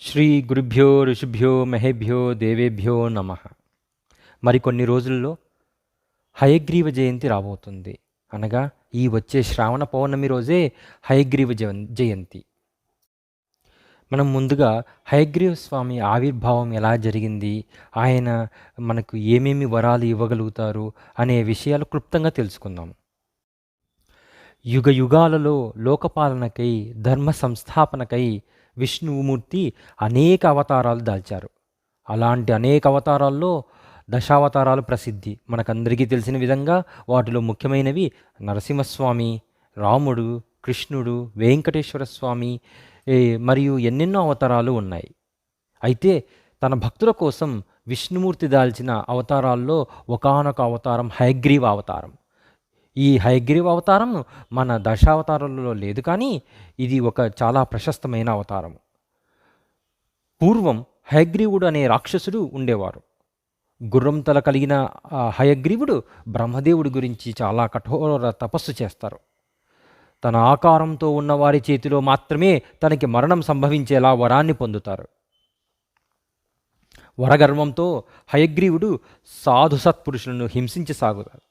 శ్రీ గురుభ్యో ఋషిభ్యో మహేభ్యో దేవేభ్యో నమ. మరికొన్ని రోజుల్లో హయగ్రీవ జయంతి రాబోతుంది. అనగా ఈ వచ్చే శ్రావణ పౌర్ణమి రోజే హయగ్రీవ జయంతి. మనం ముందుగా హయగ్రీవ స్వామి ఆవిర్భావం ఎలా జరిగింది, ఆయన మనకు ఏమేమి వరాలు ఇవ్వగలుగుతారు అనే విషయాలు క్లుప్తంగా తెలుసుకుందాం. యుగ యుగాలలో లోకపాలనకై, ధర్మ సంస్థాపనకై విష్ణుమూర్తి అనేక అవతారాలు దాల్చారు. అలాంటి అనేక అవతారాల్లో దశావతారాలు ప్రసిద్ధి. మనకందరికీ తెలిసిన విధంగా వాటిలో ముఖ్యమైనవి నరసింహస్వామి, రాముడు, కృష్ణుడు, వెంకటేశ్వర స్వామి మరియు ఎన్నెన్నో అవతారాలు ఉన్నాయి. అయితే తన భక్తుల కోసం విష్ణుమూర్తి దాల్చిన అవతారాల్లో ఒకానొక అవతారం హయగ్రీవ అవతారం. ఈ హయగ్రీవ అవతారం మన దశావతారాలలో లేదు, కానీ ఇది ఒక చాలా ప్రశస్తమైన అవతారం. పూర్వం హయగ్రీవుడు అనే రాక్షసుడు ఉండేవారు. గుర్రం తల కలిగిన హయగ్రీవుడు బ్రహ్మదేవుడి గురించి చాలా కఠోర తపస్సు చేస్తారు. తన ఆకారంతో ఉన్నవారి చేతిలో మాత్రమే తనకి మరణం సంభవించేలా వరాన్ని పొందుతారు. వరగర్వంతో హయగ్రీవుడు సాధు సత్పురుషులను హింసించి సాగుతారు.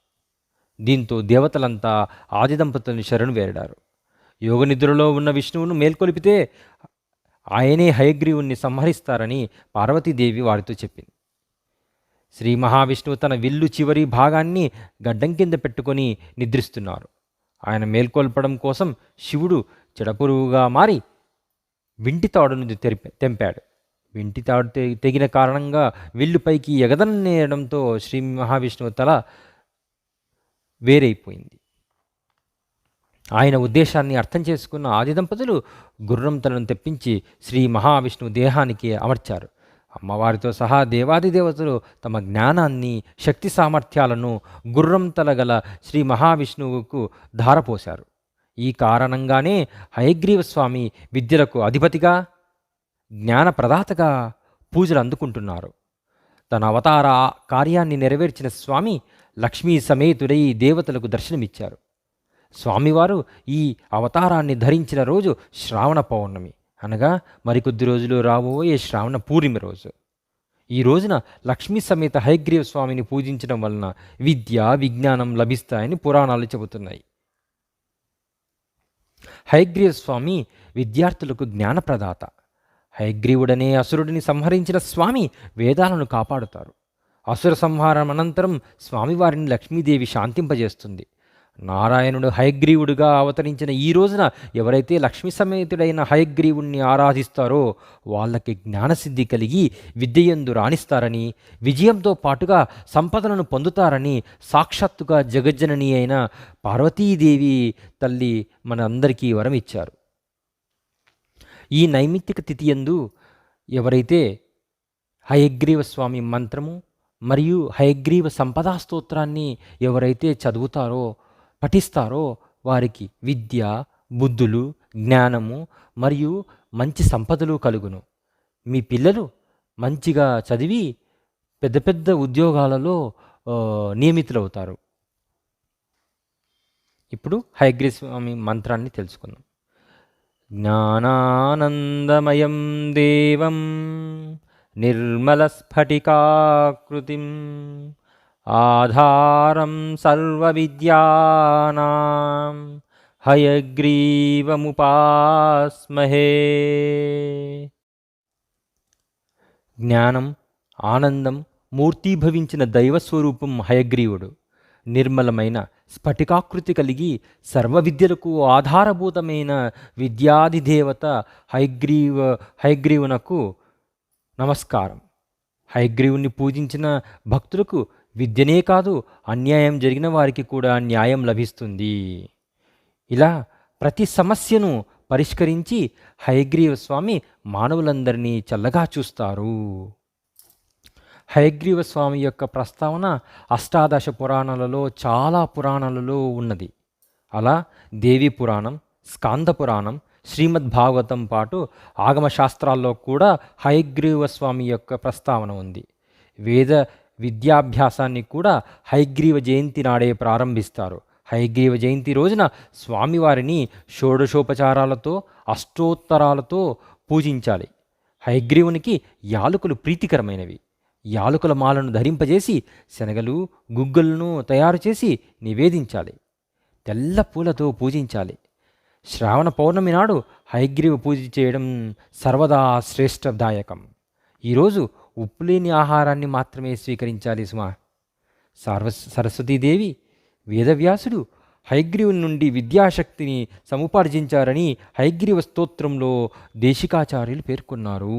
దీంతో దేవతలంతా ఆది దంపతులను శరణు వేడారు. యోగనిద్రలో ఉన్న విష్ణువును మేల్కొలిపితే ఆయనే హయగ్రీవుణ్ణి సంహరిస్తారని పార్వతీదేవి వారితో చెప్పింది. శ్రీ మహావిష్ణువు తన విల్లు చివరి భాగాన్ని గడ్డం కింద పెట్టుకొని నిద్రిస్తున్నారు. ఆయన మేల్కొల్పడం కోసం శివుడు చెడపురుగుగా మారి వింటి తాడును తెంపాడు. వింటి తాడు తెగిన కారణంగా విల్లు పైకి ఎగదన్నేయడంతో శ్రీ మహావిష్ణువు తల వేరైపోయింది. ఆయన ఉద్దేశాన్ని అర్థం చేసుకున్న ఆది దంపతులు గుర్రం తలను తెప్పించి శ్రీ మహావిష్ణువు దేహానికి అమర్చారు. అమ్మవారితో సహా దేవాది దేవతలు తమ జ్ఞానాన్ని, శక్తి సామర్థ్యాలను గుర్రం తల గల శ్రీ మహావిష్ణువుకు ధారపోశారు. ఈ కారణంగానే హయగ్రీవ స్వామి విద్యలకు అధిపతిగా, జ్ఞాన ప్రదాతగా పూజలు అందుకుంటున్నారు. తన అవతార కార్యాన్ని నెరవేర్చిన స్వామి లక్ష్మీ సమేతుడై దేవతలకు దర్శనమిచ్చారు. స్వామివారు ఈ అవతారాన్ని ధరించిన రోజు శ్రావణ పౌర్ణమి, అనగా మరికొద్ది రోజులు రాబోయే శ్రావణ పూర్ణిమ రోజు. ఈ రోజున లక్ష్మీ సమేత హయగ్రీవ స్వామిని పూజించడం వలన విద్య, విజ్ఞానం లభిస్తాయని పురాణాలు చెబుతున్నాయి. హయగ్రీవ స్వామి విద్యార్థులకు జ్ఞానప్రదాత. హయగ్రీవుడనే అసురుడిని సంహరించిన స్వామి వేదాలను కాపాడుతారు. అసుర సంహారం అనంతరం స్వామివారిని లక్ష్మీదేవి శాంతింపజేస్తుంది. నారాయణుడు హయగ్రీవుడిగా అవతరించిన ఈ రోజున ఎవరైతే లక్ష్మీ సమేతుడైన హయగ్రీవుణ్ణి ఆరాధిస్తారో వాళ్ళకి జ్ఞానసిద్ధి కలిగి విద్యయందు రాణిస్తారని, విజయంతో పాటుగా సంపదలను పొందుతారని సాక్షాత్తుగా జగజ్జనని అయిన పార్వతీదేవి తల్లి మన అందరికీ వరం ఇచ్చారు. ఈ నైమిత్తిక తిథియందు ఎవరైతే హయగ్రీవ స్వామి మంత్రము మరియు హయగ్రీవ సంపదా స్తోత్రాన్ని ఎవరైతే చదువుతారో, పఠిస్తారో వారికి విద్య, బుద్ధులు, జ్ఞానము మరియు మంచి సంపదలు కలుగును. మీ పిల్లలు మంచిగా చదివి పెద్ద పెద్ద ఉద్యోగాలలో నియమితులవుతారు. ఇప్పుడు హయగ్రీవ స్వామి మంత్రాన్ని తెలుసుకుందాం. జ్ఞానానందమయం దేవం నిర్మలస్ఫటికాకృతిం ఆధారం సర్వవిద్యానాం హయగ్రీవముపాస్మహే. జ్ఞానం, ఆనందం మూర్తీభవించిన దైవస్వరూపం హయగ్రీవుడు. నిర్మలమైన స్ఫటికాకృతి కలిగి సర్వవిద్యలకు ఆధారభూతమైన విద్యాధిదేవత హయగ్రీవునకు నమస్కారం. హయగ్రీవుని పూజించిన భక్తులకు విద్యనే కాదు, అన్యాయం జరిగిన వారికి కూడా న్యాయం లభిస్తుంది. ఇలా ప్రతి సమస్యను పరిష్కరించి హయగ్రీవ స్వామి మానవులందరినీ చల్లగా చూస్తారు. హయగ్రీవ స్వామి యొక్క ప్రస్తావన అష్టాదశ పురాణాలలో, చాలా పురాణాలలో ఉన్నది. అలా దేవి పురాణం, స్కాంద పురాణం, శ్రీమద్ భాగవతం పాటు ఆగమశాస్త్రాల్లో కూడా హయగ్రీవ స్వామి యొక్క ప్రస్తావన ఉంది. వేద విద్యాభ్యాసాన్ని కూడా హయగ్రీవ జయంతి నాడే ప్రారంభిస్తారు. హయగ్రీవ జయంతి రోజున స్వామివారిని షోడశోపచారాలతో, అష్టోత్తరాలతో పూజించాలి. హయగ్రీవునికి యాలకులు ప్రీతికరమైనవి. యాలకుల మాలను ధరింపజేసి శనగలు, గుగ్గులను తయారు చేసి నివేదించాలి. తెల్ల పూలతో పూజించాలి. శ్రావణ పౌర్ణమి నాడు హయగ్రీవ పూజ చేయడం సర్వదా శ్రేష్టదాయకం. ఈరోజు ఉప్పు లేని ఆహారాన్ని మాత్రమే స్వీకరించాలి సుమా. సరస్వతీదేవి, వేదవ్యాసుడు హయగ్రీవుని నుండి విద్యాశక్తిని సముపార్జించారని హయగ్రీవ స్తోత్రంలో దేశికాచార్యులు పేర్కొన్నారు.